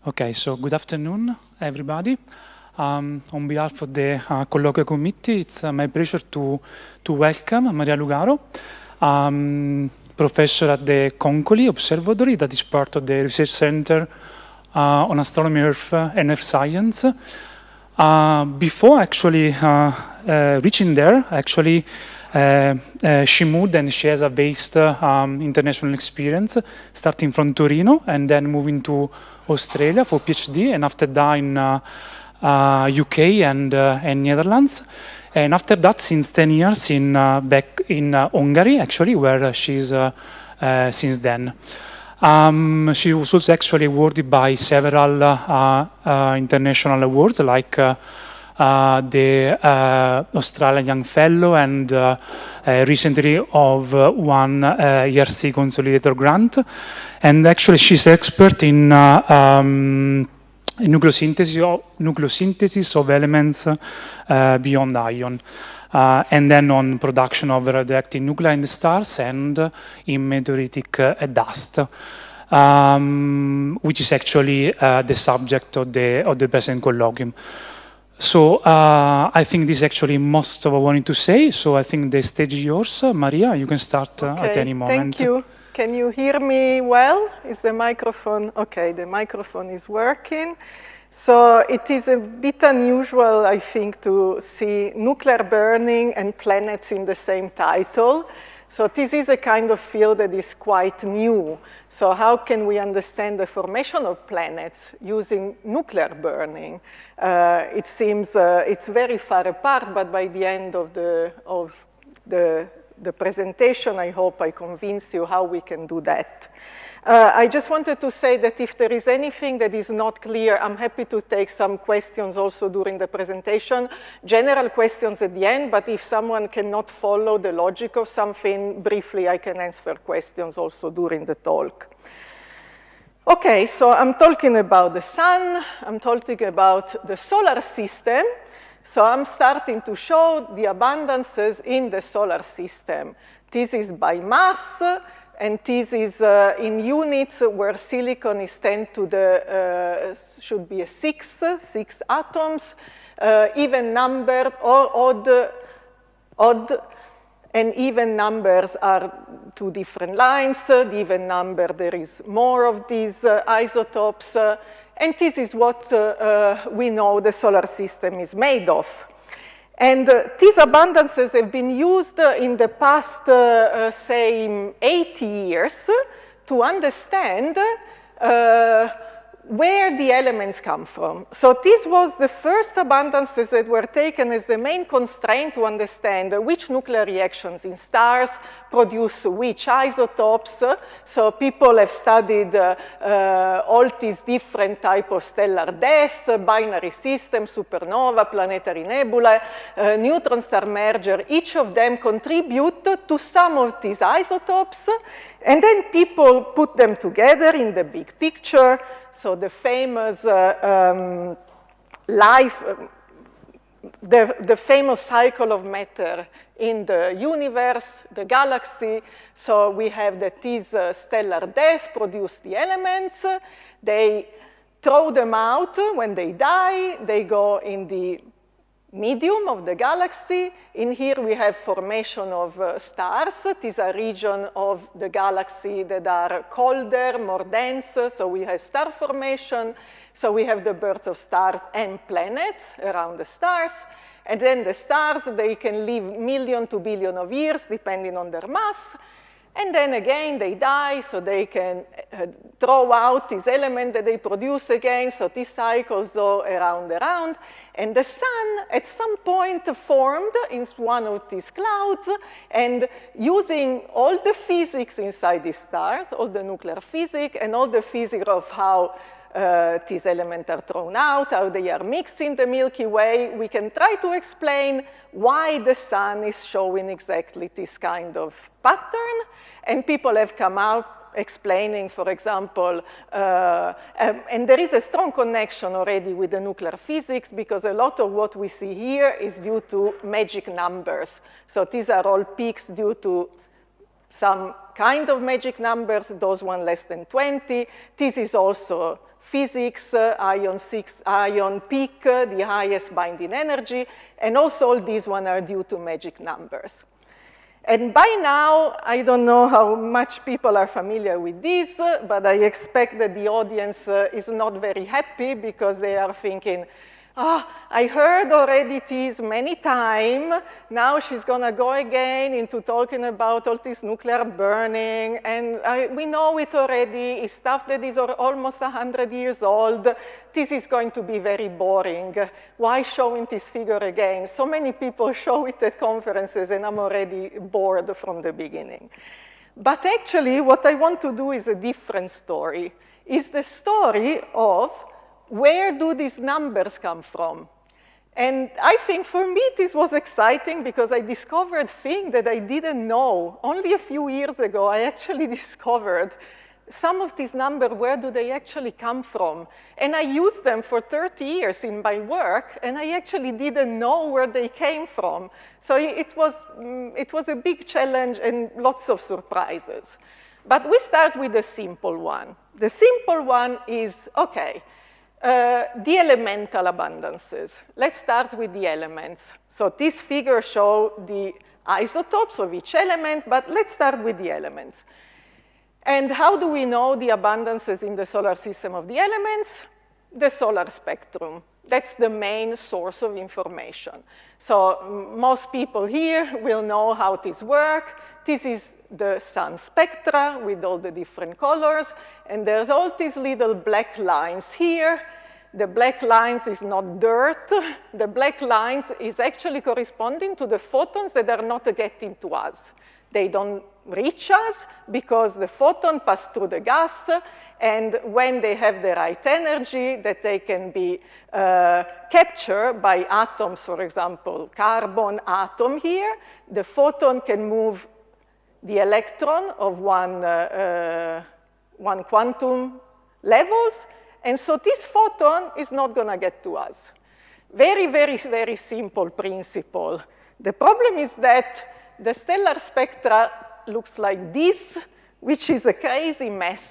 Okay, so good afternoon, everybody. On behalf of the colloquial committee, it's my pleasure to welcome Maria Lugaro, professor at the Konkoly Observatory, that is part of the research center on astronomy, Earth, and Earth science. Before actually reaching there, actually, she moved and she has a vast international experience, starting from Torino and then moving to Australia for PhD, and after that in UK and Netherlands. And after that, since 10 years back in Hungary, actually, where she's since then. She was also actually awarded by several international awards, like the Australian Young Fellow, and recently of one ERC Consolidator grant. And actually, she's expert in nucleosynthesis of elements beyond ion, and then on production of radioactive nuclei in the stars and in meteoritic dust, which is actually the subject of the present colloquium. So I think this is actually most of what I wanted to say. So I think the stage is yours, Maria. You can start at any moment. Thank you. Can you hear me well? Is the microphone? Okay, the microphone is working. So it is a bit unusual, I think, to see nuclear burning and planets in the same title. So this is a kind of field that is quite new. So how can we understand the formation of planets using nuclear burning? It seems it's very far apart, but by the end of the presentation, I hope I convince you how we can do that. I just wanted to say that if there is anything that is not clear, I'm happy to take some questions also during the presentation, general questions at the end, but if someone cannot follow the logic of something, briefly I can answer questions also during the talk. Okay, so I'm talking about the sun, I'm talking about the solar system, so I'm starting to show the abundances in the solar system. This is by mass, and this is in units where silicon is 10 to the, should be a 6 atoms, even numbered or odd and even numbers are two different lines. The even number, there is more of these isotopes, and this is what we know the solar system is made of. And these abundances have been used in the past, say, 80 years to understand where the elements come from. So this was the first abundances that were taken as the main constraint to understand which nuclear reactions in stars produce which isotopes. So people have studied all these different types of stellar death, binary systems, supernova, planetary nebulae, neutron star merger. Each of them contribute to some of these isotopes, and then people put them together in the big picture. So the famous the famous cycle of matter in the universe, the galaxy. So we have that these stellar death produce the elements. They throw them out when they die. They go in the medium of the galaxy. In here we have formation of stars. These are regions of the galaxy that are colder, more dense, so we have star formation. So we have the birth of stars and planets around the stars. And then the stars, they can live million to billion of years, depending on their mass. And then again, they die, so they can throw out this element that they produce again. So these cycles go around. And the sun, at some point, formed in one of these clouds. And using all the physics inside these stars, all the nuclear physics, and all the physics of how these elements are thrown out, how they are mixed in the Milky Way, we can try to explain why the sun is showing exactly this kind of pattern. And people have come out explaining, for example, and there is a strong connection already with the nuclear physics, because a lot of what we see here is due to magic numbers. So these are all peaks due to some kind of magic numbers, those one less than 20. This is also physics, ion 6, ion peak, the highest binding energy, and also all these ones are due to magic numbers. And by now, I don't know how much people are familiar with this, but I expect that the audience is not very happy because they are thinking, oh, I heard already this many times. Now she's going to go again into talking about all this nuclear burning. And we know it already. It's stuff that is almost 100 years old. This is going to be very boring. Why showing this figure again? So many people show it at conferences, and I'm already bored from the beginning. But actually, what I want to do is a different story. It's the story of where do these numbers come from? And I think for me this was exciting because I discovered things that I didn't know. Only a few years ago, I actually discovered some of these numbers, where do they actually come from? And I used them for 30 years in my work, and I actually didn't know where they came from. So it was a big challenge and lots of surprises. But we start with the simple one. The simple one is, okay, the elemental abundances. Let's start with the elements. So this figure shows the isotopes of each element, but let's start with the elements. And how do we know the abundances in the solar system of the elements? The solar spectrum. That's the main source of information. So most people here will know how this works. This is the sun spectra with all the different colors, and there's all these little black lines here. The black lines is not dirt. The black lines is actually corresponding to the photons that are not getting to us. They don't reach us because the photon pass through the gas, and when they have the right energy, that they can be captured by atoms, for example, carbon atom here, the photon can move the electron of one quantum levels, and so this photon is not going to get to us. Very, very, very simple principle. The problem is that the stellar spectra looks like this, which is a crazy mess.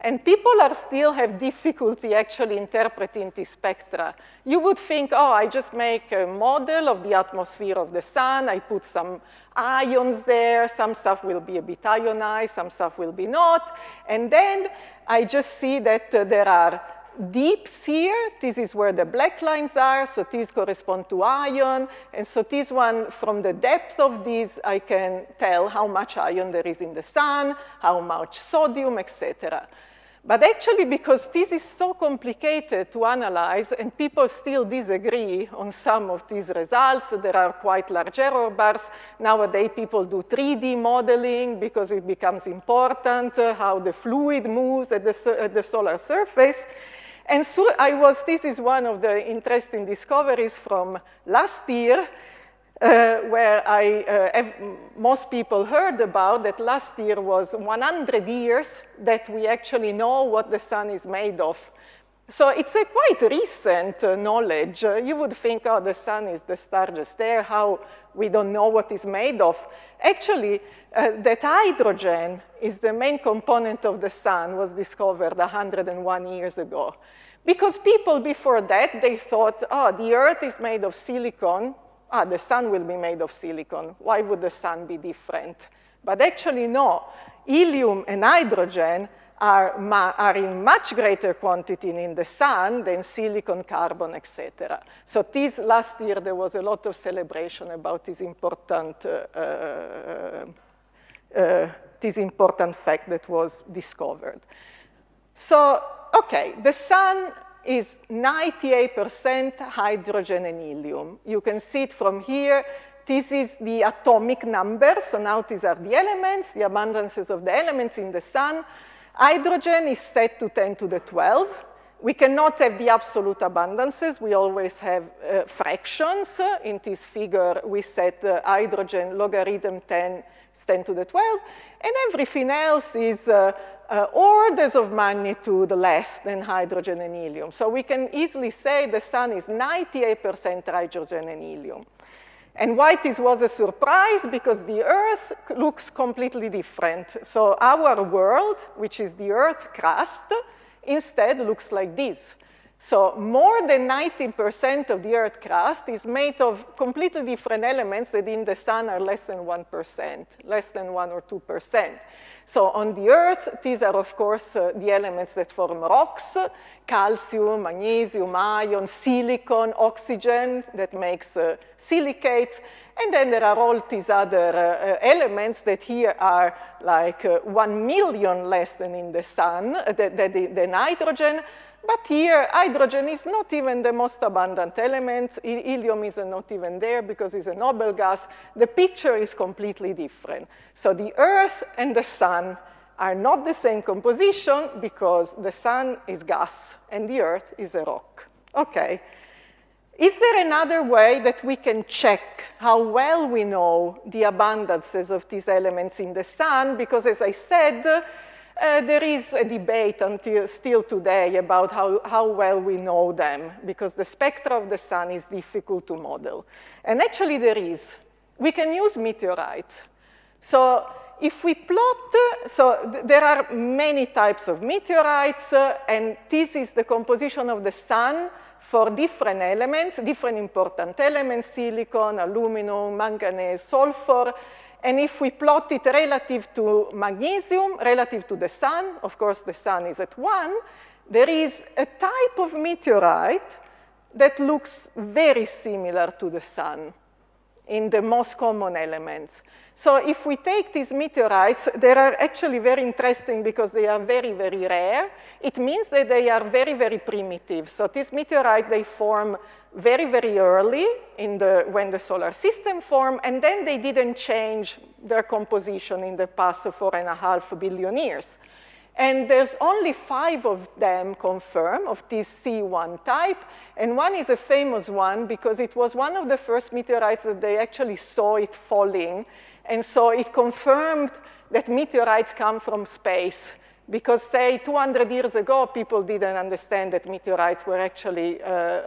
And people are still have difficulty actually interpreting the spectra. You would think, oh, I just make a model of the atmosphere of the sun, I put some ions there, some stuff will be a bit ionized, some stuff will be not, and then I just see that there are deeps here. This is where the black lines are, so these correspond to ion, and so this one, from the depth of these, I can tell how much ion there is in the sun, how much sodium, etc. But actually, because this is so complicated to analyze, and people still disagree on some of these results, there are quite large error bars. Nowadays, people do 3D modeling because it becomes important how the fluid moves at the solar surface. And so this is one of the interesting discoveries from last year, where most people heard about that last year was 100 years that we actually know what the sun is made of. So it's a quite recent knowledge. You would think, oh, the sun is the star just there, how we don't know what it's made of. Actually, that hydrogen is the main component of the sun was discovered 101 years ago. Because people before that, they thought, oh, the Earth is made of silicon. The sun will be made of silicon. Why would the sun be different? But actually, no. Helium and hydrogen are in much greater quantity in the sun than silicon, carbon, etc. So last year, there was a lot of celebration about this important fact that was discovered. So, okay, the sun is 98% hydrogen and helium. You can see it from here. This is the atomic number. So now these are the elements, the abundances of the elements in the sun. Hydrogen is set to 10 to the 12. We cannot have the absolute abundances. We always have fractions. In this figure, we set hydrogen logarithm 10 is 10 to the 12. And everything else is orders of magnitude less than hydrogen and helium. So we can easily say the sun is 98% hydrogen and helium. And why this was a surprise? Because the Earth looks completely different. So our world, which is the Earth crust, instead looks like this. So more than 90% of the Earth crust is made of completely different elements that in the sun are less than 1%, less than 1 or 2%. So on the Earth, these are, of course, the elements that form rocks: calcium, magnesium, iron, silicon, oxygen that makes silicates. And then there are all these other elements that here are like 1 million less than in the sun, than hydrogen. But here, hydrogen is not even the most abundant element. Helium is not even there because it's a noble gas. The picture is completely different. So the Earth and the sun are not the same composition because the sun is gas and the Earth is a rock. Okay. Is there another way that we can check how well we know the abundances of these elements in the sun? Because as I said, there is a debate until still today about how well we know them, because the spectra of the sun is difficult to model. And actually there is. We can use meteorites. So if we plot, there are many types of meteorites, and this is the composition of the sun for different elements, different important elements: silicon, aluminum, manganese, sulfur. And if we plot it relative to magnesium, relative to the sun, of course the sun is at 1, there is a type of meteorite that looks very similar to the sun in the most common elements. So if we take these meteorites, they are actually very interesting because they are very, very rare. It means that they are very, very primitive. So these meteorites, they form very, very early when the solar system formed, and then they didn't change their composition in the past 4.5 billion years. And there's only 5 of them confirmed, of this C1 type, and one is a famous one because it was one of the first meteorites that they actually saw it falling, and so it confirmed that meteorites come from space. Because, say, 200 years ago, people didn't understand that meteorites were actually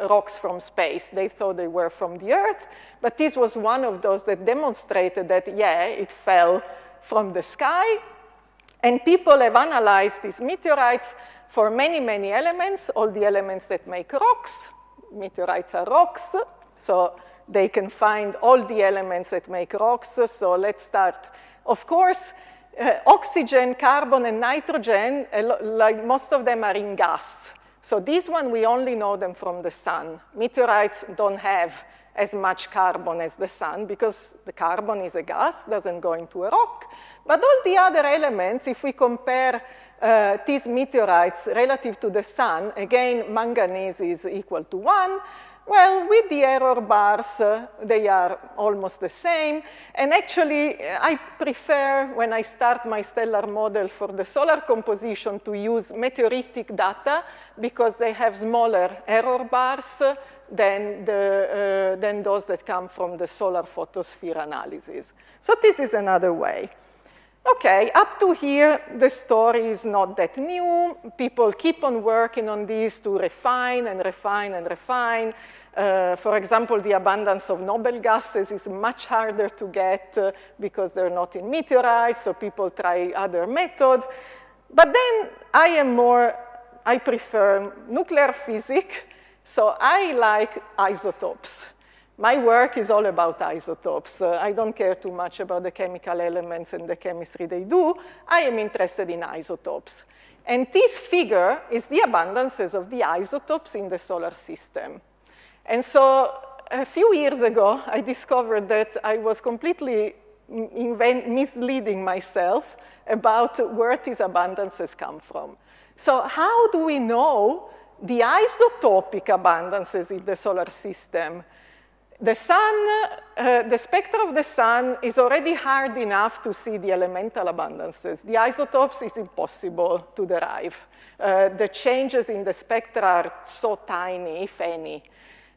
rocks from space. They thought they were from the Earth, but this was one of those that demonstrated that, yeah, it fell from the sky. And people have analyzed these meteorites for many, many elements, all the elements that make rocks. Meteorites are rocks, so they can find all the elements that make rocks. So let's start. Of course, oxygen, carbon, and nitrogen, like most of them are in gas. So this one, we only know them from the sun. Meteorites don't have as much carbon as the sun because the carbon is a gas, doesn't go into a rock. But all the other elements, if we compare these meteorites relative to the sun, again, manganese is equal to 1. Well, with the error bars, they are almost the same. And actually, I prefer, when I start my stellar model for the solar composition, to use meteoritic data because they have smaller error bars than those that come from the solar photosphere analysis. So this is another way. Okay, up to here, the story is not that new. People keep on working on this to refine and refine and refine. For example, the abundance of noble gases is much harder to get because they're not in meteorites, so people try other methods. But then I prefer nuclear physics, so I like isotopes. My work is all about isotopes. I don't care too much about the chemical elements and the chemistry they do. I am interested in isotopes. And this figure is the abundances of the isotopes in the solar system. And so a few years ago, I discovered that I was completely misleading myself about where these abundances come from. So how do we know the isotopic abundances in the solar system? The sun, the spectra of the sun is already hard enough to see the elemental abundances. The isotopes is impossible to derive. The changes in the spectra are so tiny, if any.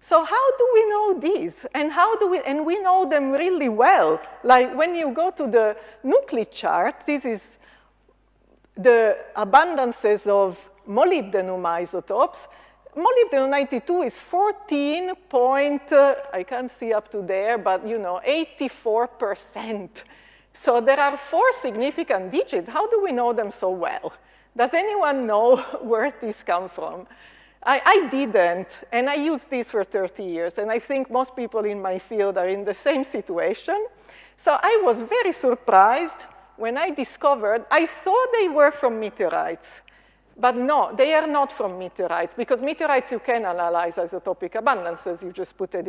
So how do we know these? And and we know them really well. Like when you go to the nuclei chart, this is the abundances of molybdenum isotopes. Molybdenum 92 is 14 point, I can't see up to there, but 84%. So there are 4 significant digits. How do we know them so well? Does anyone know where this comes from? I didn't, and I used this for 30 years, and I think most people in my field are in the same situation. So I was very surprised when I discovered, I thought they were from meteorites, but no, they are not from meteorites, because meteorites you can analyze isotopic abundances. You just put it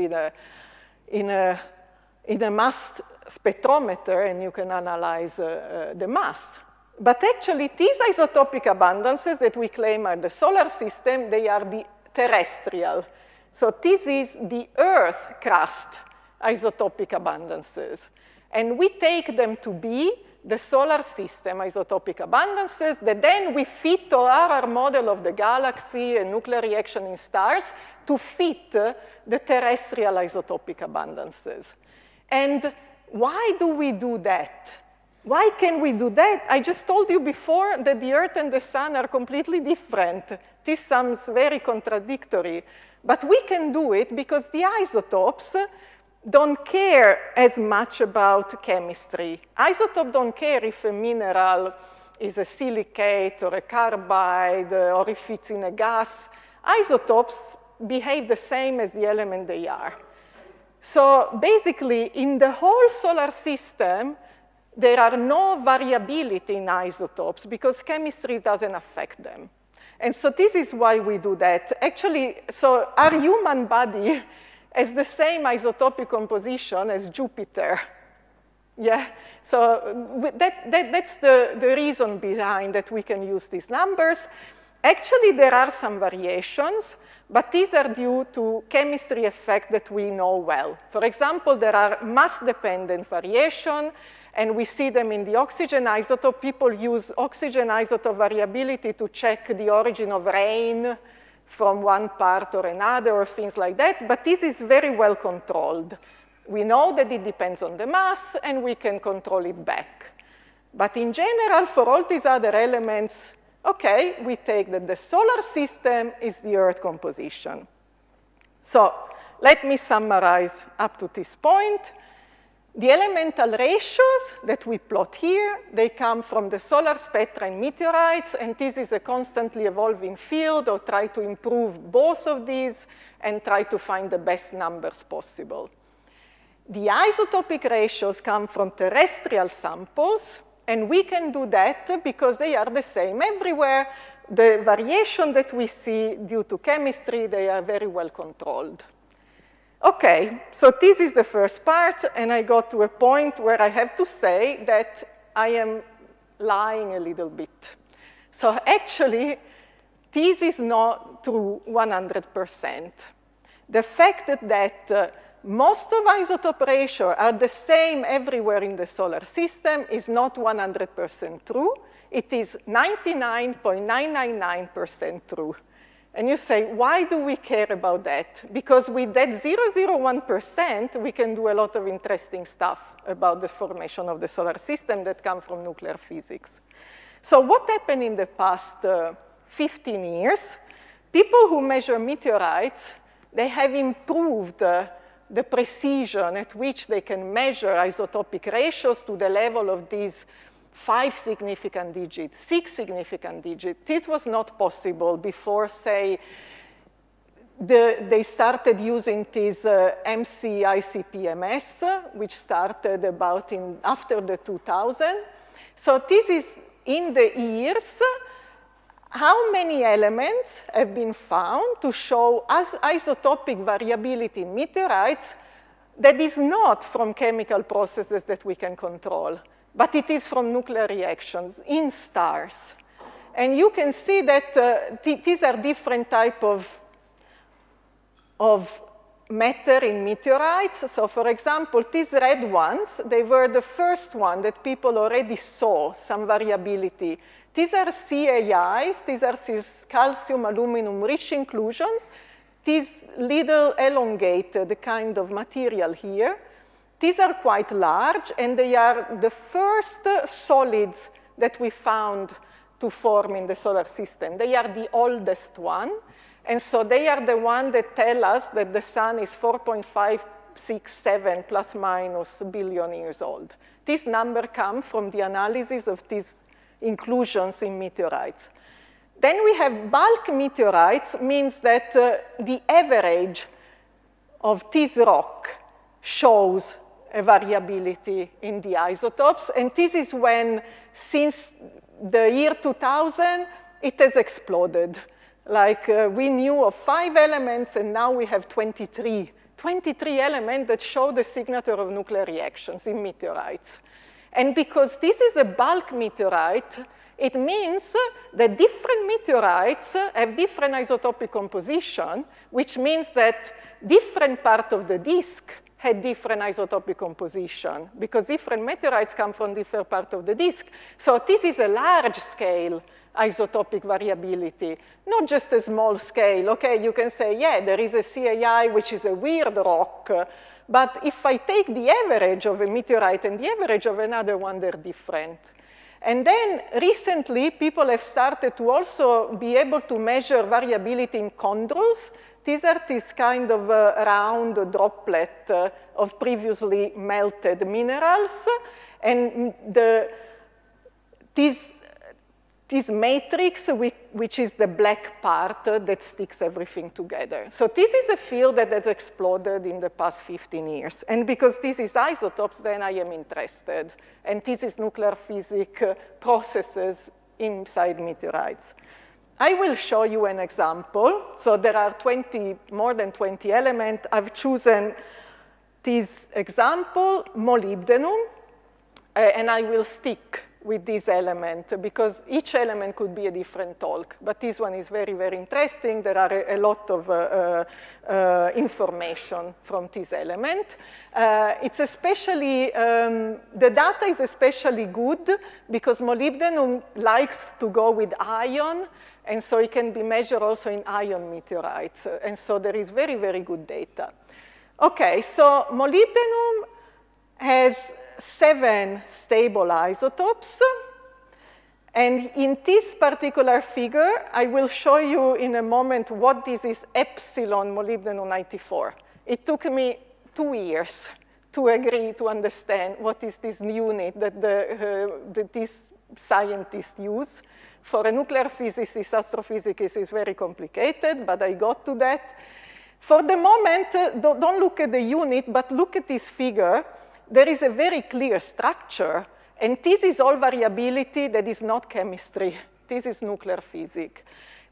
in a mass spectrometer, and you can analyze the mass. But actually, these isotopic abundances that we claim are the solar system, they are the terrestrial. So this is the Earth crust isotopic abundances. And we take them to be the solar system isotopic abundances that then we fit to our model of the galaxy and nuclear reaction in stars to fit the terrestrial isotopic abundances. And why do we do that? Why can we do that? I just told you before that the Earth and the Sun are completely different. This sounds very contradictory, but we can do it because the isotopes don't care as much about chemistry. Isotopes don't care if a mineral is a silicate or a carbide or if it's in a gas. Isotopes behave the same as the element they are. So basically, in the whole solar system, there are no variability in isotopes because chemistry doesn't affect them. And so this is why we do that. Actually, so our human body has the same isotopic composition as Jupiter. Yeah, so that's the reason behind that we can use these numbers. Actually, there are some variations, but these are due to chemistry effects that we know well. For example, there are mass-dependent variation, and we see them in the oxygen isotope. People use oxygen isotope variability to check the origin of rain from one part or another or things like that, but this is very well controlled. We know that it depends on the mass, and we can control it back. But in general, for all these other elements, okay, we take that the solar system is the Earth composition. So let me summarize up to this point. The elemental ratios that we plot here, they come from the solar spectra in meteorites, and this is a constantly evolving field, or try to improve both of these and try to find the best numbers possible. The isotopic ratios come from terrestrial samples, and we can do that because they are the same everywhere. The variation that we see due to chemistry, they are very well controlled. Okay, so this is the first part, and I got to a point where I have to say that I am lying a little bit. So actually, this is not true 100%. The fact that most of isotope ratios are the same everywhere in the solar system is not 100% true. It is 99.999% true. And you say, why do we care about that? Because with that 0.001%, we can do a lot of interesting stuff about the formation of the solar system that come from nuclear physics. So what happened in the past 15 years? People who measure meteorites, they have improved the precision at which they can measure isotopic ratios to the level of these 5 significant digits, 6 significant digits. This was not possible before, say, they started using this MC-ICP-MS, which started about after the 2000. So this is in the years, how many elements have been found to show isotopic variability in meteorites that is not from chemical processes that we can control, but it is from nuclear reactions in stars. And you can see that these are different types of matter in meteorites. So for example, these red ones, they were the first one that people already saw some variability. These are CAIs, these are calcium aluminum rich inclusions. These little elongated kind of material here. These are quite large, and they are the first solids that we found to form in the solar system. They are the oldest one, and so they are the one that tell us that the sun is 4.567 plus minus billion years old. This number comes from the analysis of these inclusions in meteorites. Then we have bulk meteorites, means that the average of this rock shows a variability in the isotopes. And this is when, since the year 2000, it has exploded. Like we knew of 5 elements, and now we have 23. 23 elements that show the signature of nuclear reactions in meteorites. And because this is a bulk meteorite, it means that different meteorites have different isotopic composition, which means that different part of the disk had different isotopic composition, because different meteorites come from different part of the disk. So this is a large-scale isotopic variability, not just a small scale. Okay, you can say, yeah, there is a CAI, which is a weird rock, but if I take the average of a meteorite and the average of another one, they're different. And then recently, people have started to also be able to measure variability in chondrules. These are this kind of round droplet of previously melted minerals. And this matrix, which is the black part that sticks everything together. So this is a field that has exploded in the past 15 years. And because this is isotopes, then I am interested. And this is nuclear physics processes inside meteorites. I will show you an example. So there are more than 20 elements. I've chosen this example, molybdenum, and I will stick with this element, because each element could be a different talk. But this one is very, very interesting. There are a lot of information from this element. It's especially, the data is especially good because molybdenum likes to go with iron, and so it can be measured also in iron meteorites. And so there is very, very good data. Okay, so molybdenum has 7 stable isotopes. And in this particular figure, I will show you in a moment what this is epsilon molybdenum 94. It took me 2 years to agree to understand what is this unit that these scientists use. For a nuclear physicist, astrophysics is very complicated, but I got to that. For the moment, don't look at the unit, but look at this figure. There is a very clear structure, and this is all variability that is not chemistry. This is nuclear physics.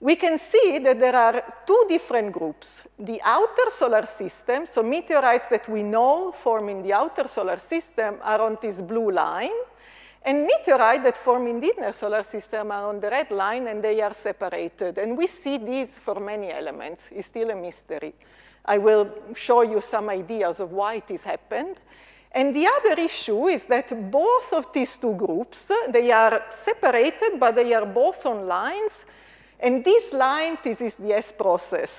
We can see that there are 2 different groups. The outer solar system, so meteorites that we know form in the outer solar system are on this blue line, and meteorites that form in the inner solar system are on the red line, and they are separated. And we see these for many elements. It's still a mystery. I will show you some ideas of why this happened. And the other issue is that both of these 2 groups, they are separated, but they are both on lines. And this line, this is the S process.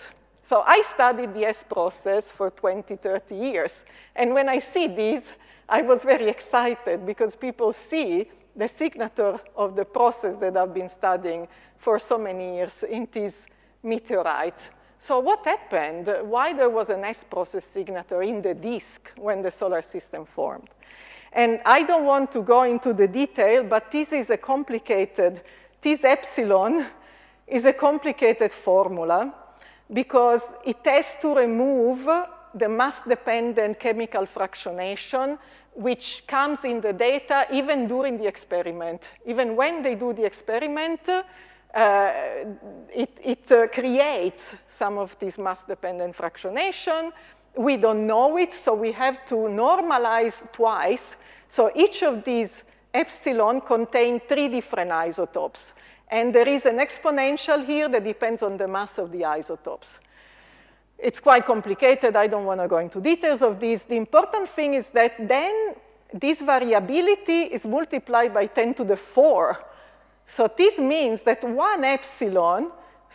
So I studied the S process for 20, 30 years. And when I see this, I was very excited because people see the signature of the process that I've been studying for so many years in these meteorites. So what happened? Why there was an S process signature in the disk when the solar system formed? And I don't want to go into the detail, but this is a complicated, this epsilon is a complicated formula because it has to remove the mass-dependent chemical fractionation which comes in the data even during the experiment. Even when they do the experiment, it creates some of this mass-dependent fractionation. We don't know it, so we have to normalize twice. So each of these epsilon contain 3 different isotopes. And there is an exponential here that depends on the mass of the isotopes. It's quite complicated. I don't want to go into details of this. The important thing is that then this variability is multiplied by 10 to the 4. So this means that 1 epsilon,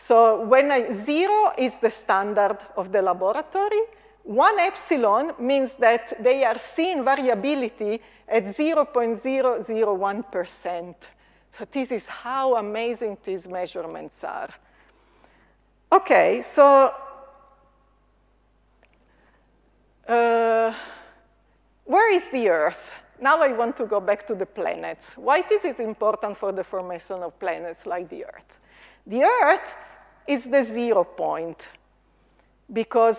so when 0 is the standard of the laboratory, 1 epsilon means that they are seeing variability at 0.001%. So this is how amazing these measurements are. Okay, so where is the Earth? Now I want to go back to the planets. Why this is important for the formation of planets like the Earth? The Earth is the 0 point because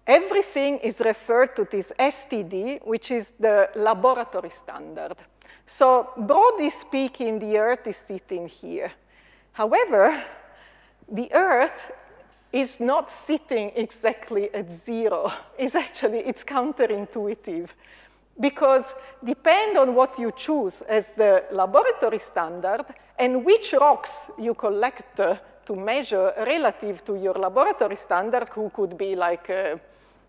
everything is referred to this STD, which is the laboratory standard. So broadly speaking, the Earth is sitting here. However, the Earth is not sitting exactly at 0. It's counterintuitive. Because depend on what you choose as the laboratory standard and which rocks you collect to measure relative to your laboratory standard, who could be like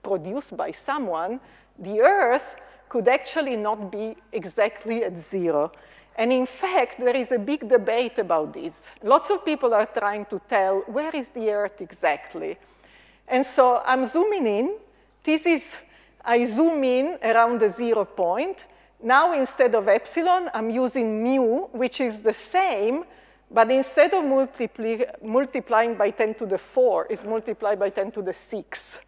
produced by someone, the Earth could actually not be exactly at 0. And in fact, there is a big debate about this. Lots of people are trying to tell where is the Earth exactly. And so I'm zooming in. I zoom in around the 0 point. Now, instead of epsilon, I'm using mu, which is the same, but instead of multiplying by 10 to the 4, it's multiplied by 10 to the 6.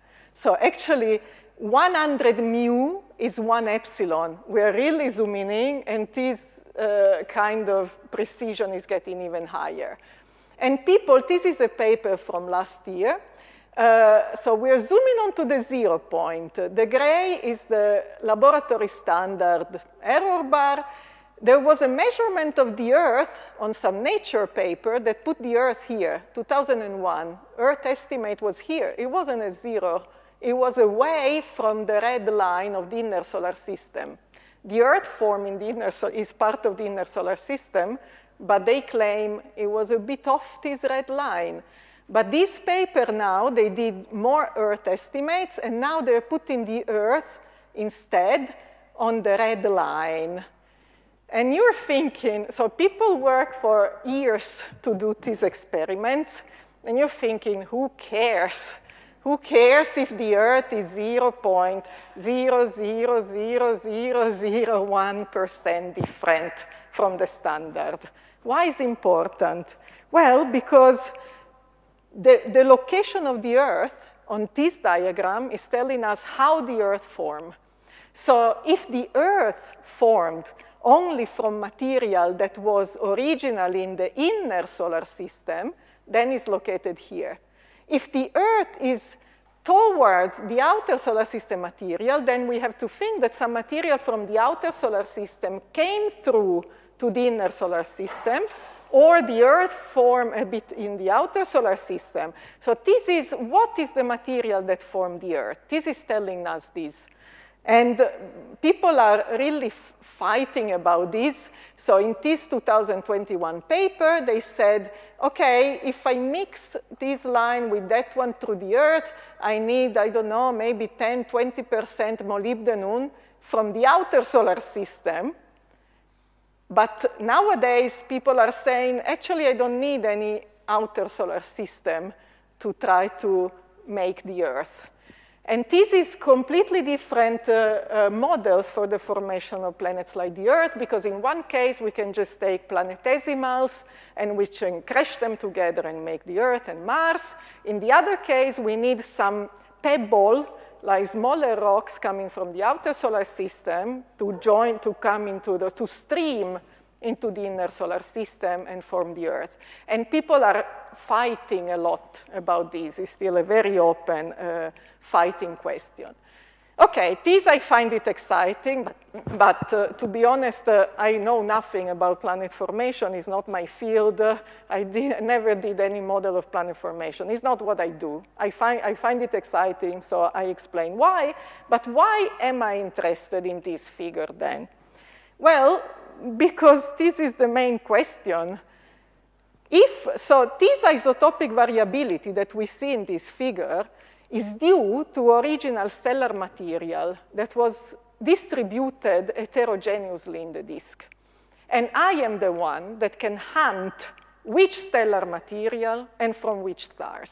So actually, 100 mu is 1 epsilon. We're really zooming in, and this kind of precision is getting even higher. And people, this is a paper from last year. So we're zooming onto the 0 point. The gray is the laboratory standard error bar. There was a measurement of the Earth on some Nature paper that put the Earth here, 2001. Earth estimate was here. It wasn't a 0. It was away from the red line of the inner solar system. The Earth form in the is part of the inner solar system, but they claim it was a bit off this red line. But this paper now, they did more Earth estimates, and now they're putting the Earth instead on the red line. And you're thinking, so people work for years to do these experiments, and you're thinking, who cares? Who cares if the Earth is 0.0000001% different from the standard? Why is it important? Well, because the location of the Earth on this diagram is telling us how the Earth formed. So if the Earth formed only from material that was originally in the inner solar system, then it's located here. If the Earth is towards the outer solar system material, then we have to think that some material from the outer solar system came through to the inner solar system, or the Earth formed a bit in the outer solar system. So this is, what is the material that formed the Earth? This is telling us this. And people are really fighting about this. So in this 2021 paper, they said, okay, if I mix this line with that one through the Earth, I need, I don't know, maybe 10, 20% molybdenum from the outer solar system. But nowadays, people are saying, actually, I don't need any outer solar system to try to make the Earth. And this is completely different models for the formation of planets like the Earth, because in one case, we can just take planetesimals and we can crash them together and make the Earth and Mars. In the other case, we need some pebble, like smaller rocks coming from the outer solar system to stream into the inner solar system and form the Earth. And people are fighting a lot about this. It's still a very open fighting question. Okay, this I find it exciting, but to be honest, I know nothing about planet formation. It's not my field. I never did any model of planet formation. It's not what I do. I find it exciting, so I explain why. But why am I interested in this figure then? Well, because this is the main question. So this isotopic variability that we see in this figure is due to original stellar material that was distributed heterogeneously in the disk. And I am the one that can hunt which stellar material and from which stars.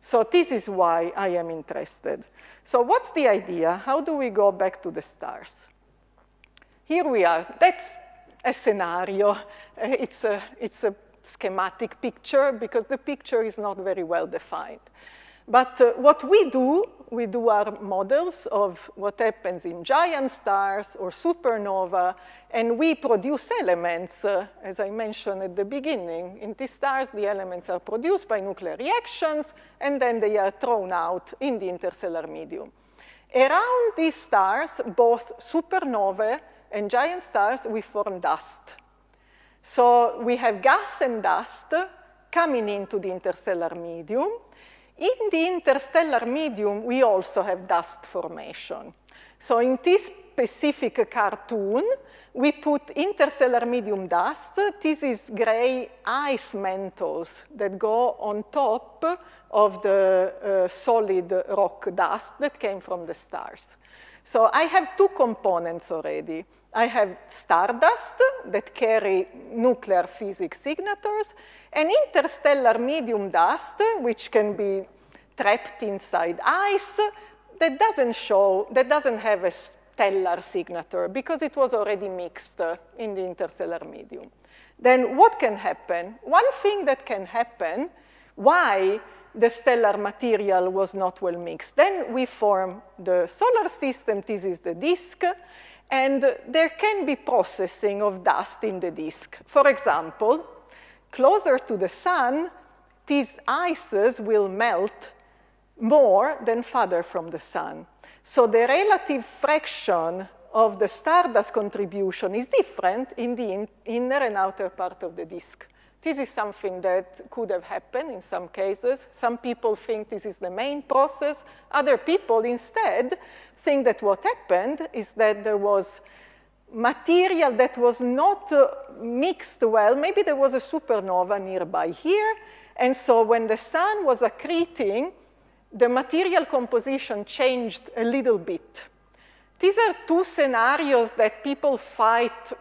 So this is why I am interested. So what's the idea? How do we go back to the stars? Here we are. That's a scenario. It's a schematic picture because the picture is not very well defined. But what we do our models of what happens in giant stars or supernova, and we produce elements, as I mentioned at the beginning. In these stars, the elements are produced by nuclear reactions, and then they are thrown out in the interstellar medium. Around these stars, both supernovae and giant stars, we form dust. So we have gas and dust coming into the interstellar medium. In the interstellar medium, we also have dust formation. So in this specific cartoon, we put interstellar medium dust. This is gray ice mantles that go on top of the solid rock dust that came from the stars. So I have two components already. I have stardust that carry nuclear physics signatures, and interstellar medium dust, which can be trapped inside ice, that doesn't have a stellar signature because it was already mixed in the interstellar medium. Then what can happen? One thing that can happen, why the stellar material was not well mixed. Then we form the solar system, this is the disk, and there can be processing of dust in the disk. For example, closer to the sun, these ices will melt more than farther from the sun. So the relative fraction of the stardust contribution is different in the inner and outer part of the disk. This is something that could have happened in some cases. Some people think this is the main process. Other people instead think that what happened is that there was material that was not mixed well. Maybe there was a supernova nearby here, and so when the sun was accreting, the material composition changed a little bit. These are two scenarios that people fight.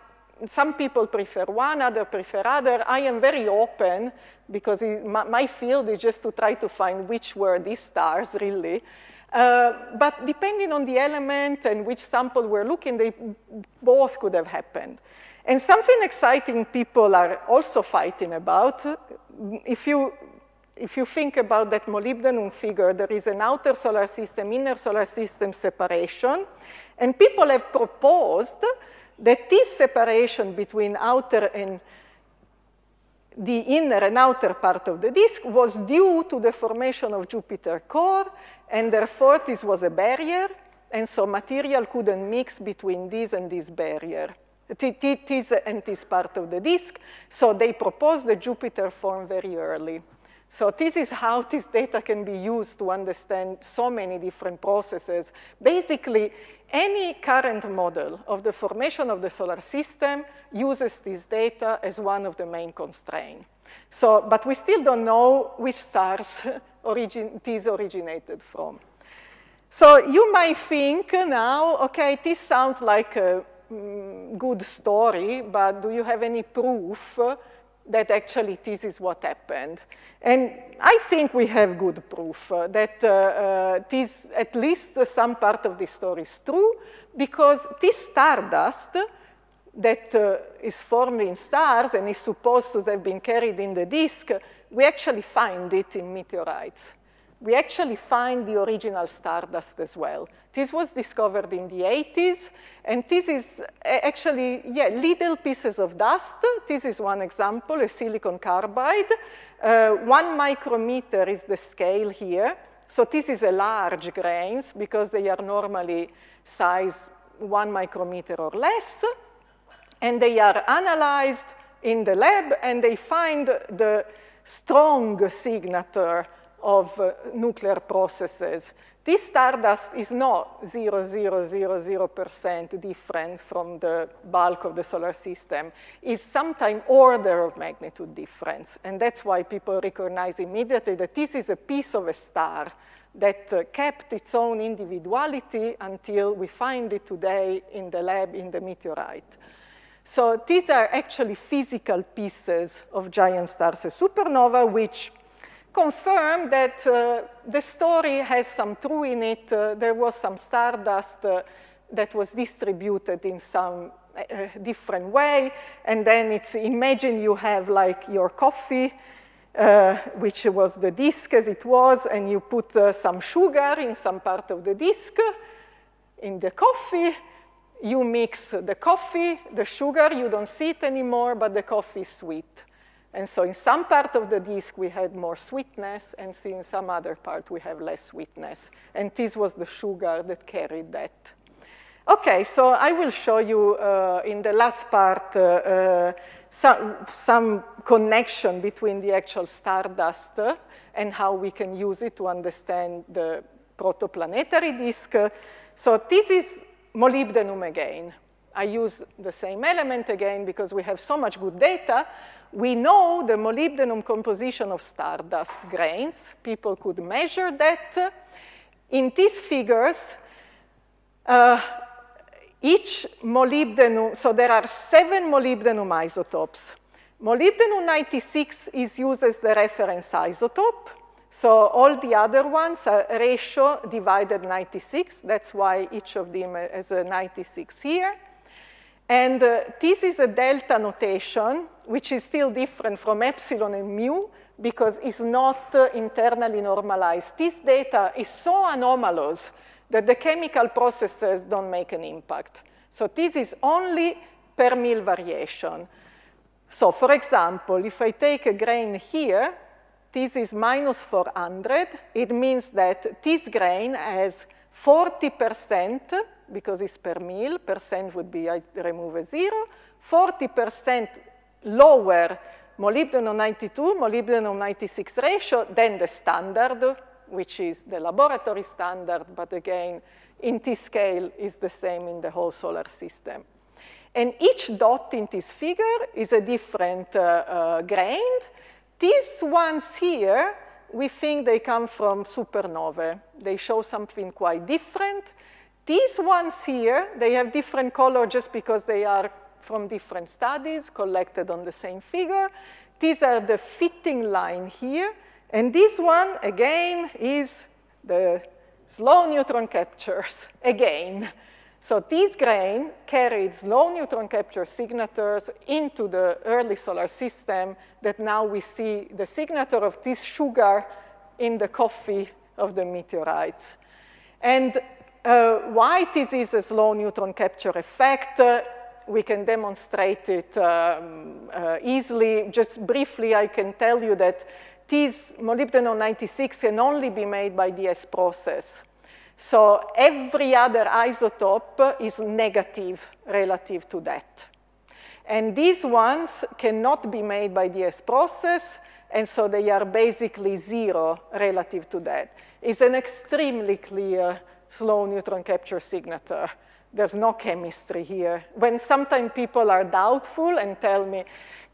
Some people prefer one, others prefer other. I am very open because my field is just to try to find which were these stars, really. But depending on the element and which sample we're looking, they both could have happened. And something exciting people are also fighting about, if you think about that molybdenum figure, there is an outer solar system, inner solar system separation, and people have proposed that this separation between outer and the inner and outer part of the disk was due to the formation of Jupiter core, and therefore this was a barrier, and so material couldn't mix between this and this barrier, this and this part of the disk, so they proposed the Jupiter form very early. So this is how this data can be used to understand so many different processes. Basically, any current model of the formation of the solar system uses this data as one of the main constraints. So, but we still don't know which stars this originated from. So you might think now, okay, this sounds like a good story, but do you have any proof that actually this is what happened? And I think we have good proof that this, at least some part of this story is true, because this stardust that is formed in stars and is supposed to have been carried in the disk, we actually find it in meteorites. We actually find the original stardust as well. This was discovered in the 80s, and this is actually, little pieces of dust. This is one example, a silicon carbide. 1 micrometer is the scale here. So this is a large grains because they are normally size 1 micrometer or less. And they are analyzed in the lab, and they find the strong signature of nuclear processes. This stardust is not 0.0000% different from the bulk of the solar system. It's sometimes order of magnitude difference. And that's why people recognize immediately that this is a piece of a star that kept its own individuality until we find it today in the lab in the meteorite. So these are actually physical pieces of giant stars, a supernova, which confirm that the story has some truth in it. There was some stardust that was distributed in some different way, and then imagine you have like your coffee which was the disk as it was, and you put some sugar in some part of the disk, in the coffee. You mix the coffee, the sugar, you don't see it anymore, but the coffee is sweet. And so in some part of the disk, we had more sweetness, and in some other part, we have less sweetness. And this was the sugar that carried that. Okay, so I will show you in the last part some connection between the actual stardust and how we can use it to understand the protoplanetary disk. So this is molybdenum again. I use the same element again because we have so much good data. We know the molybdenum composition of stardust grains. People could measure that. In these figures, each molybdenum, so there are 7 molybdenum isotopes. Molybdenum-96 is used as the reference isotope. So all the other ones are ratio divided 96. That's why each of them has a 96 here. And this is a delta notation, which is still different from epsilon and mu, because it's not internally normalized. This data is so anomalous that the chemical processes don't make an impact. So this is only per mil variation. So for example, if I take a grain here, this is minus 400. It means that this grain has 40%, because it's per mil, percent would be, I remove a 0, 40% lower molybdenum-92, molybdenum-96 ratio than the standard, which is the laboratory standard, but again, in this scale is the same in the whole solar system. And each dot in this figure is a different grain. These ones here, we think they come from supernovae. They show something quite different. These ones here, they have different color just because they are from different studies collected on the same figure. These are the fitting line here. And this one, again, is the slow neutron captures, again. So this grain carried slow neutron capture signatures into the early solar system that now we see the signature of this sugar in the coffee of the meteorites. And why this is a slow neutron capture effect, we can demonstrate it easily. Just briefly, I can tell you that this molybdenum-96 can only be made by the S process. So every other isotope is negative relative to that. And these ones cannot be made by the S process, and so they are basically 0 relative to that. It's an extremely clear slow neutron capture signature. There's no chemistry here. When sometimes people are doubtful and tell me,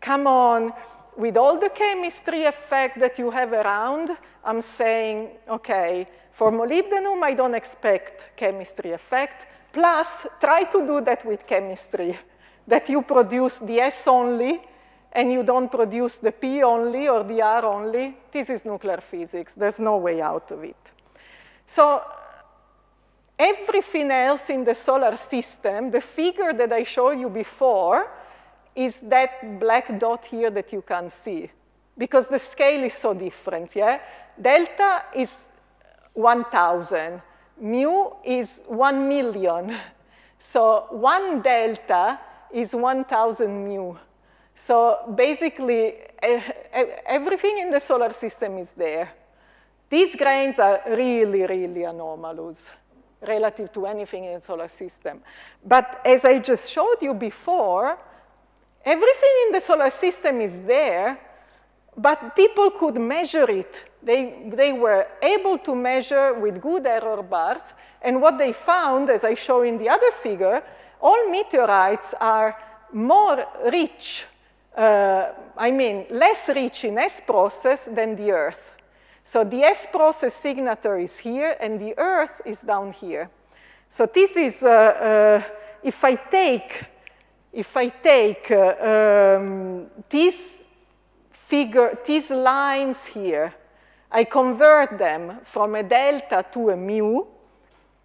come on, with all the chemistry effect that you have around, I'm saying, okay, for molybdenum, I don't expect chemistry effect. Plus, try to do that with chemistry, that you produce the S only, and you don't produce the P only or the R only. This is nuclear physics. There's no way out of it. So everything else in the solar system, the figure that I showed you before, is that black dot here that you can't see, because the scale is so different, yeah? Delta is 1,000. Mu is 1 million. So 1 delta is 1,000 mu. So basically, everything in the solar system is there. These grains are really, really anomalous relative to anything in the solar system. But as I just showed you before, everything in the solar system is there, but people could measure it. They were able to measure with good error bars, and what they found, as I show in the other figure, all meteorites are more rich, less rich in S process than the Earth. So the S process signature is here, and the Earth is down here. So this is, if I take this figure, these lines here, I convert them from a delta to a mu.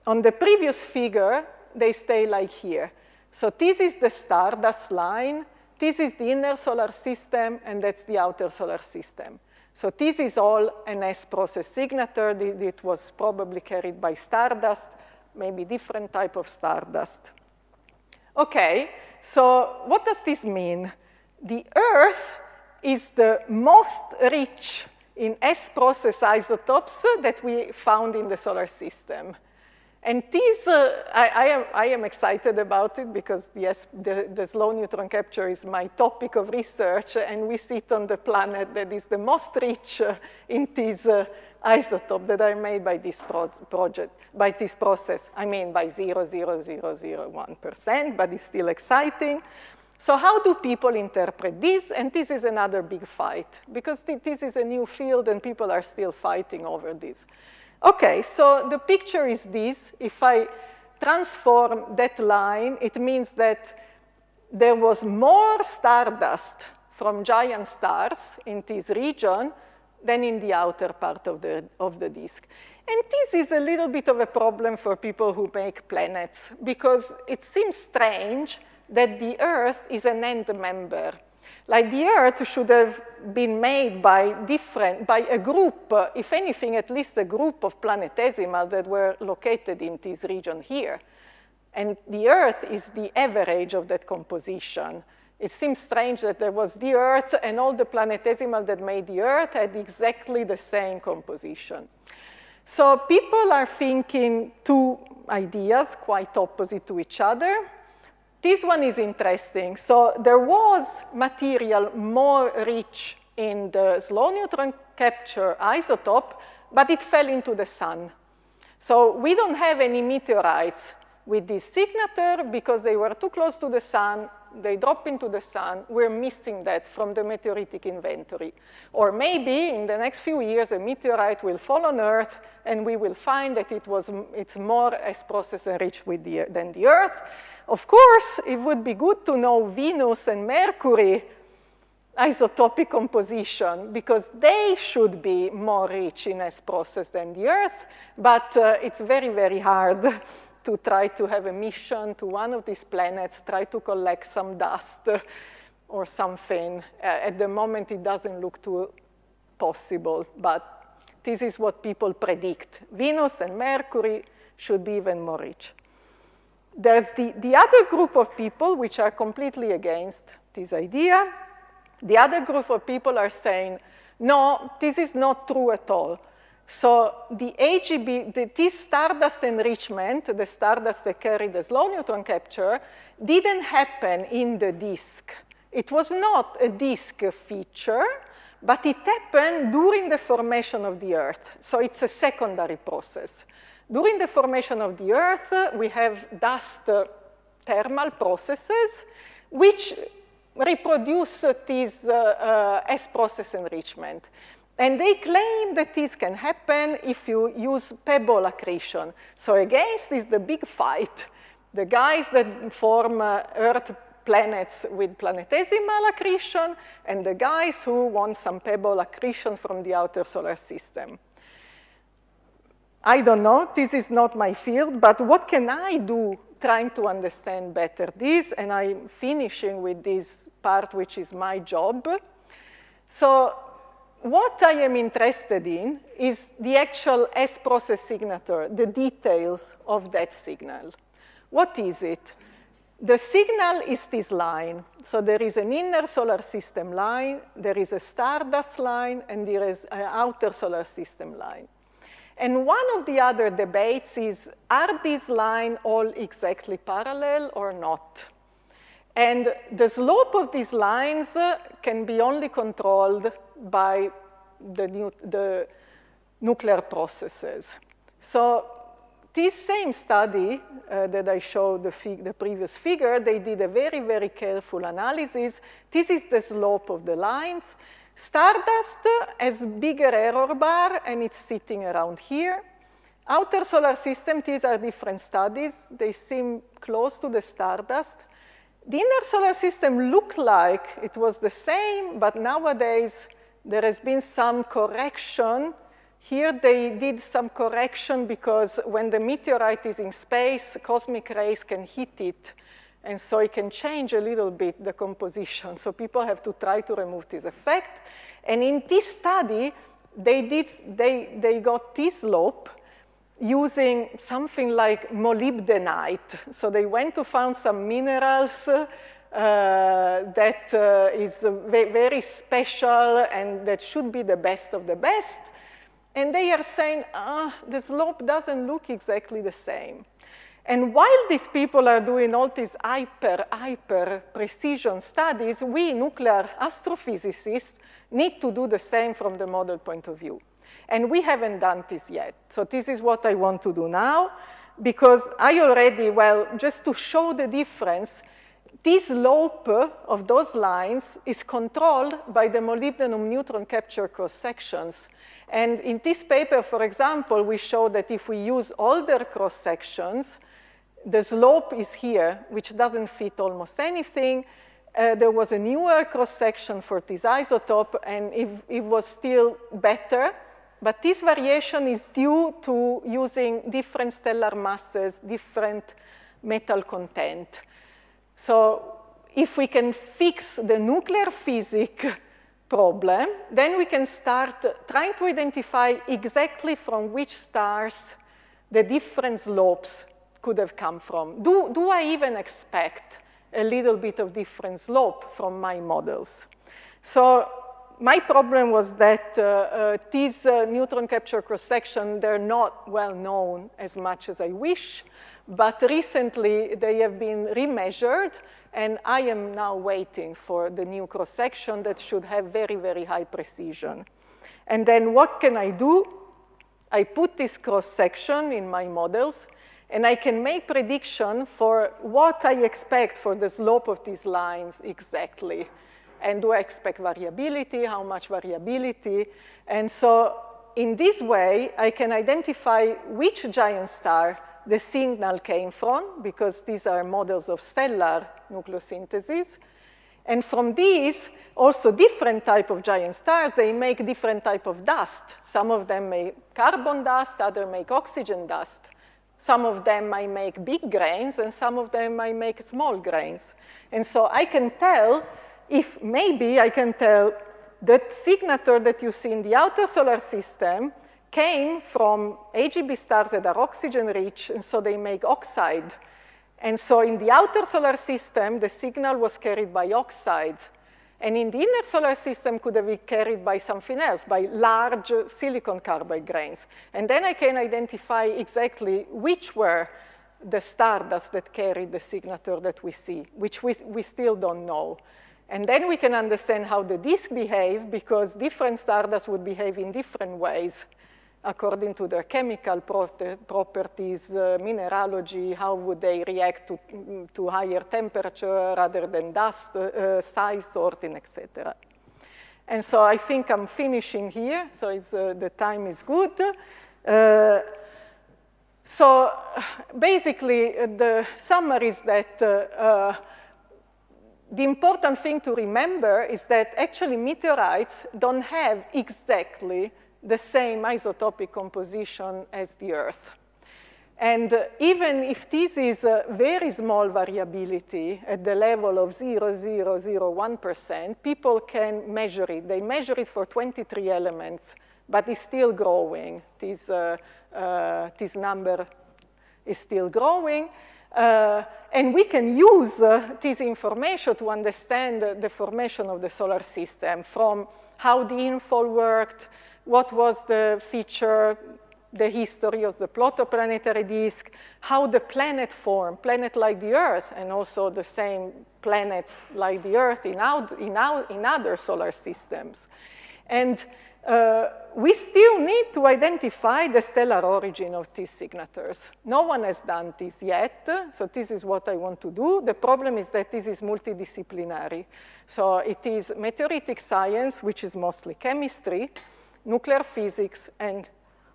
On the previous figure, they stay like here. So this is the stardust line, this is the inner solar system, and that's the outer solar system. So this is all an S-process signature. It was probably carried by stardust, maybe different type of stardust. Okay, so what does this mean? The Earth is the most rich in S-process isotopes that we found in the solar system. And this, I am excited about it because the slow neutron capture is my topic of research, and we sit on the planet that is the most rich in this isotope that are made by this project, by this process. I mean, by 0.00001%, but it's still exciting. So how do people interpret this? And this is another big fight, because this is a new field and people are still fighting over this. Okay, so the picture is this. If I transform that line, it means that there was more stardust from giant stars in this region than in the outer part of the disk. And this is a little bit of a problem for people who make planets, because it seems strange that the Earth is an end member. Like the Earth should have been made by a group, if anything, at least a group of planetesimals that were located in this region here. And the Earth is the average of that composition. It seems strange that there was the Earth and all the planetesimals that made the Earth had exactly the same composition. So people are thinking two ideas quite opposite to each other. This one is interesting. So there was material more rich in the slow neutron capture isotope, but it fell into the sun. So we don't have any meteorites with this signature because they were too close to the sun. They drop into the sun. We're missing that from the meteoritic inventory. Or maybe in the next few years, a meteorite will fall on Earth, and we will find that it's more S-process enriched than the Earth. Of course, it would be good to know Venus and Mercury isotopic composition, because they should be more rich in S-process than the Earth, but it's very, very hard to try to have a mission to one of these planets, try to collect some dust or something. At the moment, it doesn't look too possible, but this is what people predict. Venus and Mercury should be even more rich. There's the other group of people which are completely against this idea. The other group of people are saying, no, this is not true at all. So the AGB, this stardust enrichment, the stardust that carried the slow neutron capture, didn't happen in the disk. It was not a disk feature, but it happened during the formation of the Earth. So it's a secondary process. During the formation of the Earth, we have dust thermal processes which reproduce this S-process enrichment. And they claim that this can happen if you use pebble accretion. So against is the big fight. The guys that form Earth planets with planetesimal accretion, and the guys who want some pebble accretion from the outer solar system. I don't know, this is not my field, but what can I do trying to understand better this? And I'm finishing with this part, which is my job. So what I am interested in is the actual S-process signature, the details of that signal. What is it? The signal is this line. So there is an inner solar system line, there is a stardust line, and there is an outer solar system line. And one of the other debates is, are these lines all exactly parallel or not? And the slope of these lines can be only controlled by the nuclear processes. So this same study that I showed the previous figure, they did a very, very careful analysis. This is the slope of the lines. Stardust has bigger error bar, and it's sitting around here. Outer solar system, these are different studies. They seem close to the stardust. The inner solar system looked like it was the same, but nowadays there has been some correction. Here they did some correction because when the meteorite is in space, cosmic rays can hit it And so it can change a little bit the composition. So people have to try to remove this effect. And in this study, they got this slope using something like molybdenite. So they went to find some minerals that is very special and that should be the best of the best. And they are saying, the slope doesn't look exactly the same. And while these people are doing all these hyper precision studies, we nuclear astrophysicists need to do the same from the model point of view. And we haven't done this yet. So this is what I want to do now, because I already, well, just to show the difference, this slope of those lines is controlled by the molybdenum neutron capture cross-sections. And in this paper, for example, we show that if we use older cross-sections, the slope is here, which doesn't fit almost anything. There was a newer cross-section for this isotope, and it was still better. But this variation is due to using different stellar masses, different metal content. So if we can fix the nuclear physics problem, then we can start trying to identify exactly from which stars the different slopes could have come from. Do I even expect a little bit of different slope from my models? So my problem was that these neutron capture cross-section, they're not well known as much as I wish, but recently they have been remeasured, and I am now waiting for the new cross-section that should have very, very high precision. And then what can I do? I put this cross-section in my models, and I can make prediction for what I expect for the slope of these lines exactly. And do I expect variability? How much variability? And so in this way, I can identify which giant star the signal came from, because these are models of stellar nucleosynthesis. And from these, also different type of giant stars, they make different type of dust. Some of them make carbon dust, others make oxygen dust. Some of them might make big grains, and some of them might make small grains. And so I can tell, if maybe I can tell that signature that you see in the outer solar system came from AGB stars that are oxygen-rich, and so they make oxide. And so in the outer solar system, the signal was carried by oxides. And in the inner solar system could have been carried by something else, by large silicon carbide grains. And then I can identify exactly which were the stardust that carried the signature that we see, which we still don't know. And then we can understand how the disk behave, because different stardust would behave in different ways according to their chemical properties, mineralogy, how would they react to higher temperature rather than dust, size, sorting, etc. And so I think I'm finishing here, so the time is good. So basically, the summary is that the important thing to remember is that actually meteorites don't have exactly the same isotopic composition as the Earth. And even if this is a very small variability at the level of 0.001%, people can measure it. They measure it for 23 elements, but it's still growing. This number is still growing. And we can use this information to understand the formation of the solar system, from how the infall worked, what was the feature, the history of the protoplanetary disk, how the planet formed, planet like the Earth, and also the same planets like the Earth in other solar systems. And we still need to identify the stellar origin of these signatures. No one has done this yet, so this is what I want to do. The problem is that this is multidisciplinary. So it is meteoritic science, which is mostly chemistry, nuclear physics, and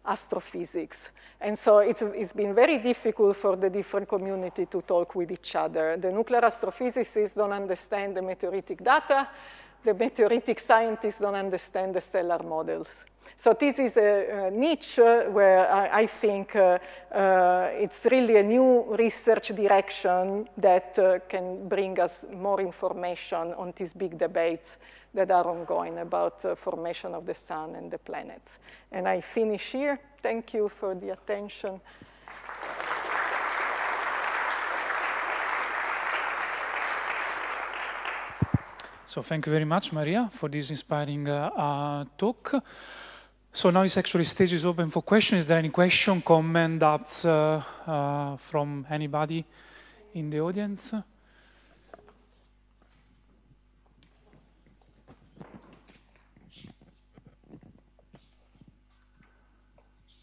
astrophysics. And so it's been very difficult for the different community to talk with each other. The nuclear astrophysicists don't understand the meteoritic data. The meteoritic scientists don't understand the stellar models. So this is a niche where I think it's really a new research direction that can bring us more information on these big debates that are ongoing about formation of the sun and the planets. And I finish here. Thank you for the attention. So thank you very much, Maria, for this inspiring talk. So now it's actually stage is open for questions. Is there any question, comment, doubts from anybody in the audience?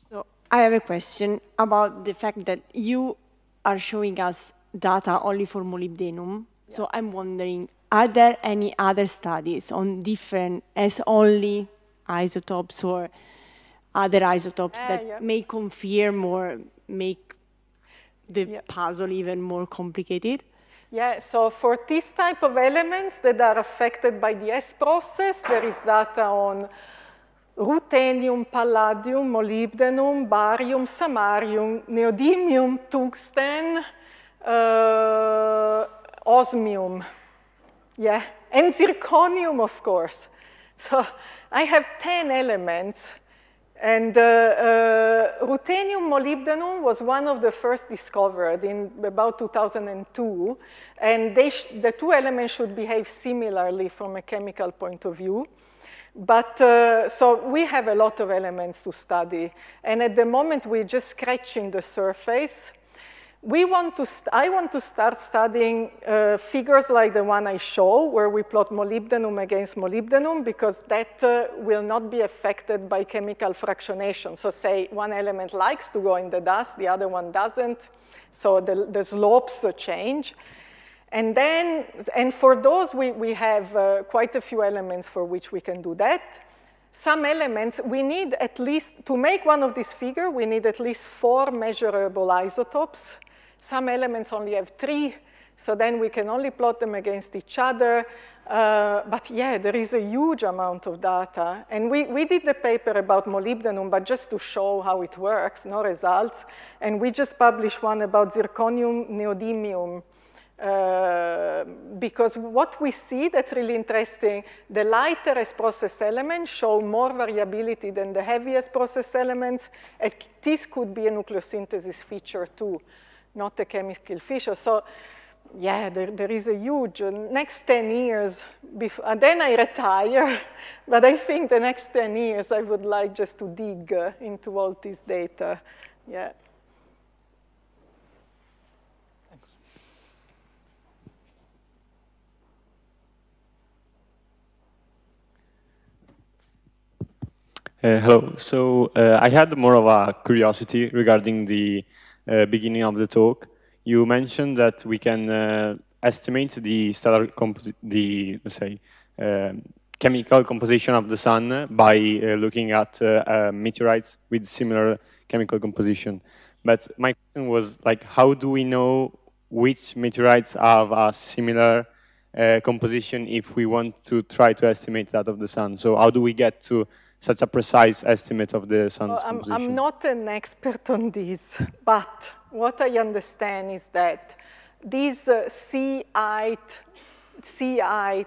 So I have a question about the fact that you are showing us data only for molybdenum. Yeah. So I'm wondering, are there any other studies on different as only isotopes or other isotopes that may confirm or make the puzzle even more complicated? Yeah, so for this type of elements that are affected by the S process, there is data on ruthenium, palladium, molybdenum, barium, samarium, neodymium, tungsten, osmium, yeah, and zirconium, of course. So I have 10 elements, and ruthenium molybdenum was one of the first discovered in about 2002, and the two elements should behave similarly from a chemical point of view. But so we have a lot of elements to study, and at the moment we're just scratching the surface. I want to start studying figures like the one I show, where we plot molybdenum against molybdenum, because that will not be affected by chemical fractionation. So say one element likes to go in the dust, the other one doesn't, so the slopes change. And then, and for those, we have quite a few elements for which we can do that. Some elements, we need at least, to make one of these figures, we need at least 4 measurable isotopes. Some elements only have 3, so then we can only plot them against each other. But yeah, there is a huge amount of data. And we did the paper about molybdenum, but just to show how it works, no results. And we just published one about zirconium, neodymium. Because what we see that's really interesting, the lighter S process elements show more variability than the heaviest process elements. And this could be a nucleosynthesis feature too, not a chemical feature. So yeah, there is a huge, next 10 years, then I retire, but I think the next 10 years I would like just to dig into all this data, yeah. Hello. So I had more of a curiosity regarding the beginning of the talk. You mentioned that we can estimate the stellar chemical composition of the sun by looking at meteorites with similar chemical composition. But my question was, like, how do we know which meteorites have a similar composition if we want to try to estimate that of the sun? So how do we get to such a precise estimate of the sun's composition? I'm not an expert on this, but what I understand is that these CI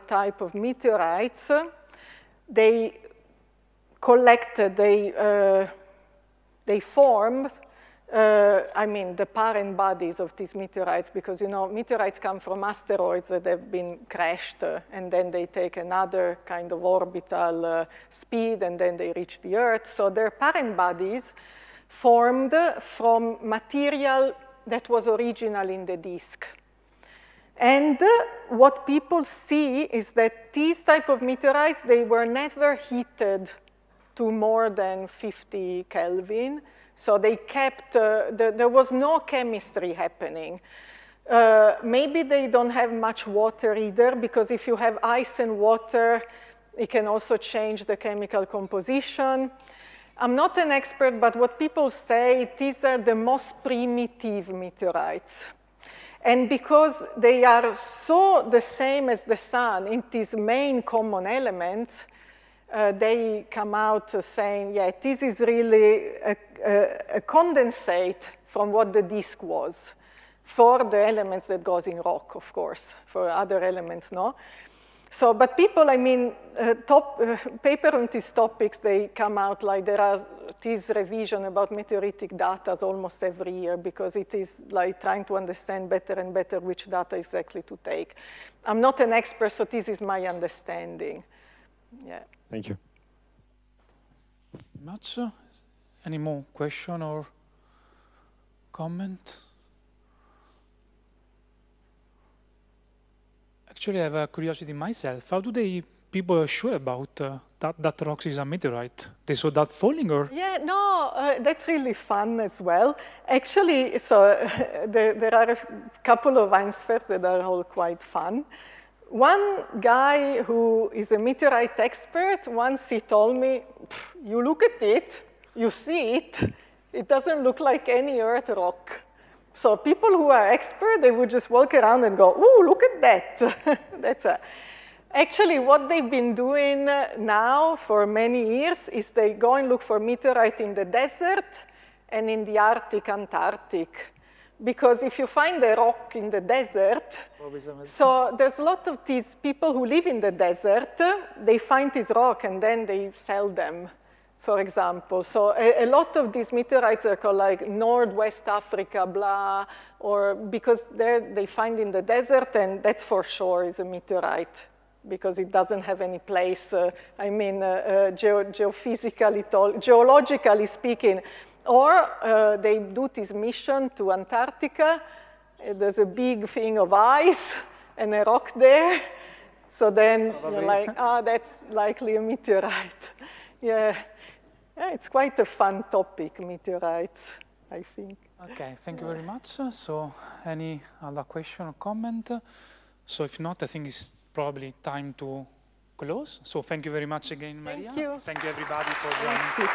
type of meteorites, they collected, they formed, I mean, the parent bodies of these meteorites, because, you know, meteorites come from asteroids that have been crashed, and then they take another kind of orbital speed, and then they reach the Earth. So their parent bodies formed from material that was original in the disk. And what people see is that these type of meteorites, they were never heated to more than 50 Kelvin. So they kept, there was no chemistry happening. Maybe they don't have much water either, because if you have ice and water, it can also change the chemical composition. I'm not an expert, but what people say, these are the most primitive meteorites. And because they are so the same as the sun in these main common elements, they come out saying, yeah, this is really a condensate from what the disk was for the elements that goes in rock, of course. For other elements, no. So, but people, I mean, paper on these topics, they come out like there are this revision about meteoritic data almost every year because it is like trying to understand better and better which data exactly to take. I'm not an expert, so this is my understanding. Yeah. Thank you. Much. Any more question or comment? Actually, I have a curiosity myself. How do people are sure about that rock is a meteorite? They saw that falling, or? Yeah, no, that's really fun as well. Actually, so there are a couple of answers that are all quite fun. One guy who is a meteorite expert, once he told me, you look at it, you see it, it doesn't look like any Earth rock. So people who are expert, they would just walk around and go, ooh, look at that. Actually, what they've been doing now for many years is they go and look for meteorite in the desert and in the Arctic, Antarctic. Because if you find a rock in the desert, so there's a lot of these people who live in the desert, they find this rock and then they sell them, for example. So a lot of these meteorites are called like Northwest Africa, blah, or because they find in the desert, and that's for sure is a meteorite because it doesn't have any place, I mean, geologically speaking. Or they do this mission to Antarctica. There's a big thing of ice and a rock there. So then you're like, ah, that's likely a meteorite. Yeah, it's quite a fun topic, meteorites, I think. Okay, thank you very much. So any other question or comment? So if not, I think it's probably time to close. So thank you very much again, Maria. Thank you. Thank you, everybody, for joining.